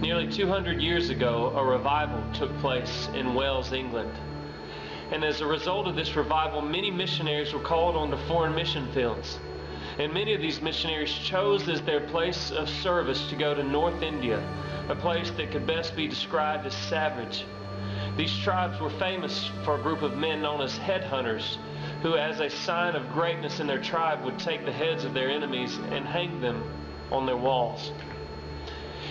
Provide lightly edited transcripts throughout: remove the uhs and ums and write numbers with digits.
Nearly 200 years ago, a revival took place in Wales, England. And as a result of this revival, many missionaries were called onto foreign mission fields. And many of these missionaries chose as their place of service to go to North India, a place that could best be described as savage. These tribes were famous for a group of men known as headhunters, who as a sign of greatness in their tribe would take the heads of their enemies and hang them on their walls.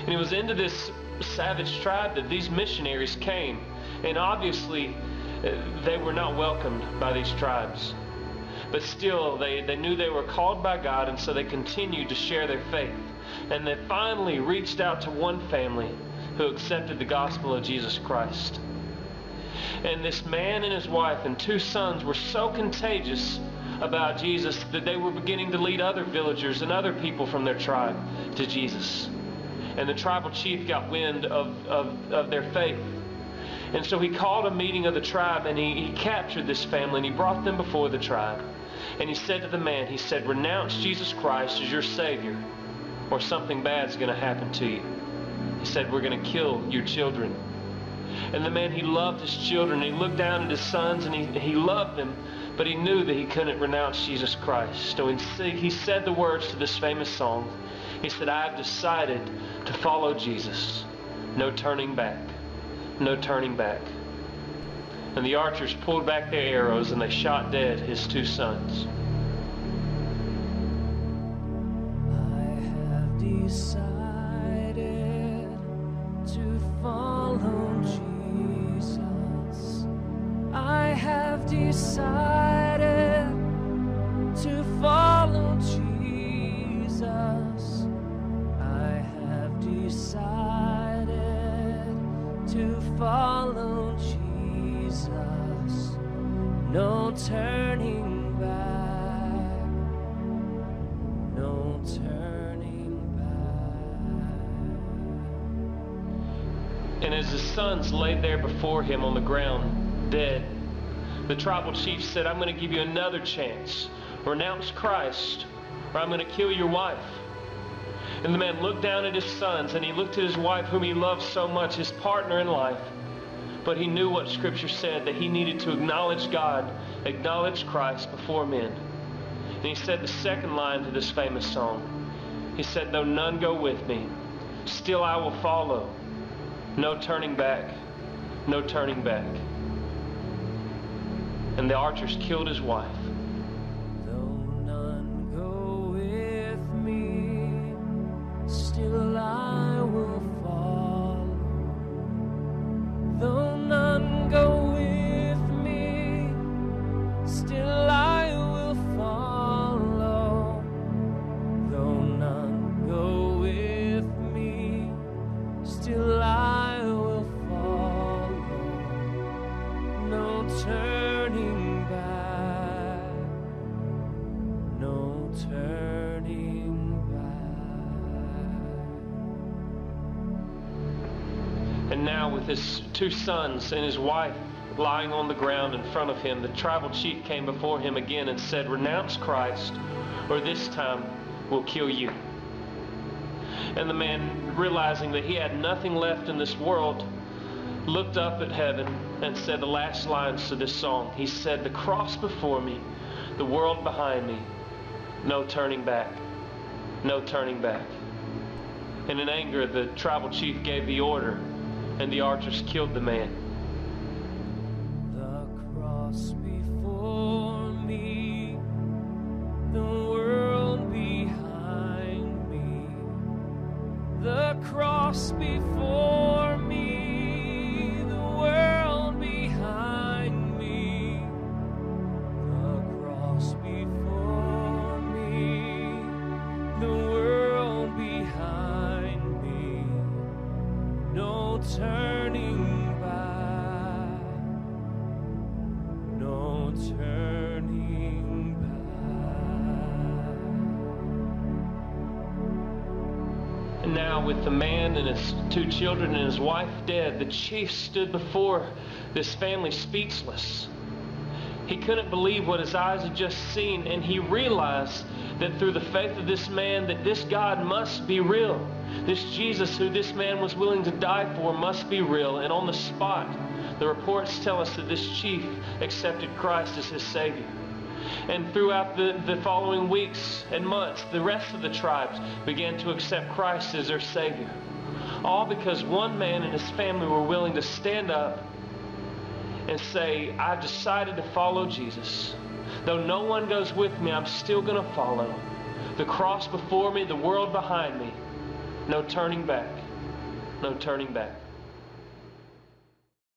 And it was into this savage tribe that these missionaries came. And obviously, they were not welcomed by these tribes. But still, they knew they were called by God, and so they continued to share their faith. And they finally reached out to one family who accepted the gospel of Jesus Christ. And this man and his wife and 2 sons were so contagious about Jesus that they were beginning to lead other villagers and other people from their tribe to Jesus. And the tribal chief got wind of their faith. And so he called a meeting of the tribe, and he captured this family, and he brought them before the tribe. And he said to the man, he said, "Renounce Jesus Christ as your Savior, or something bad's going to happen to you." He said, "We're going to kill your children." And the man, he loved his children. He looked down at his sons, and he loved them, but he knew that he couldn't renounce Jesus Christ. So he said the words to this famous song. He said, "I have decided to follow Jesus. No turning back. No turning back." And the archers pulled back their arrows, and they shot dead his 2 sons. I have decided to follow Jesus. I have decided to follow Jesus. I have decided to follow Jesus. No turning back. No turning back. And as his sons laid there before him on the ground, dead, the tribal chief said, "I'm going to give you another chance. Renounce Christ, or I'm going to kill your wife." And the man looked down at his sons, and he looked at his wife, whom he loved so much, his partner in life. But he knew what Scripture said, that he needed to acknowledge God, acknowledge Christ before men. And he said the second line to this famous song. He said, "Though none go with me, still I will follow. No turning back, no turning back." And the archers killed his wife. Though none go with me, still I will follow. Though none go with me, still I will follow. Though none go with me, still I will follow. No turning back, no turning back. And now with his 2 sons and his wife lying on the ground in front of him, the tribal chief came before him again and said, "Renounce Christ, or this time we'll kill you." And the man, realizing that he had nothing left in this world, looked up at heaven and said the last lines to this song. He said, "The cross before me, the world behind me, no turning back, no turning back." And in anger, the tribal chief gave the order, and the archers killed the man. The cross before me, the world behind me. The cross before me, the world behind me. The cross before me, the world behind me. No turning back, no turning back. And now with the man and his 2 children and his wife dead, the chief stood before this family speechless. He couldn't believe what his eyes had just seen, and he realized that through the faith of this man, that this God must be real. This Jesus who this man was willing to die for must be real. And on the spot, the reports tell us that this chief accepted Christ as his Savior. And throughout the following weeks and months, the rest of the tribes began to accept Christ as their Savior. All because one man and his family were willing to stand up and say, I've decided to follow Jesus. Though no one goes with me, I'm still going to follow. The cross before me, the world behind me. No turning back. No turning back.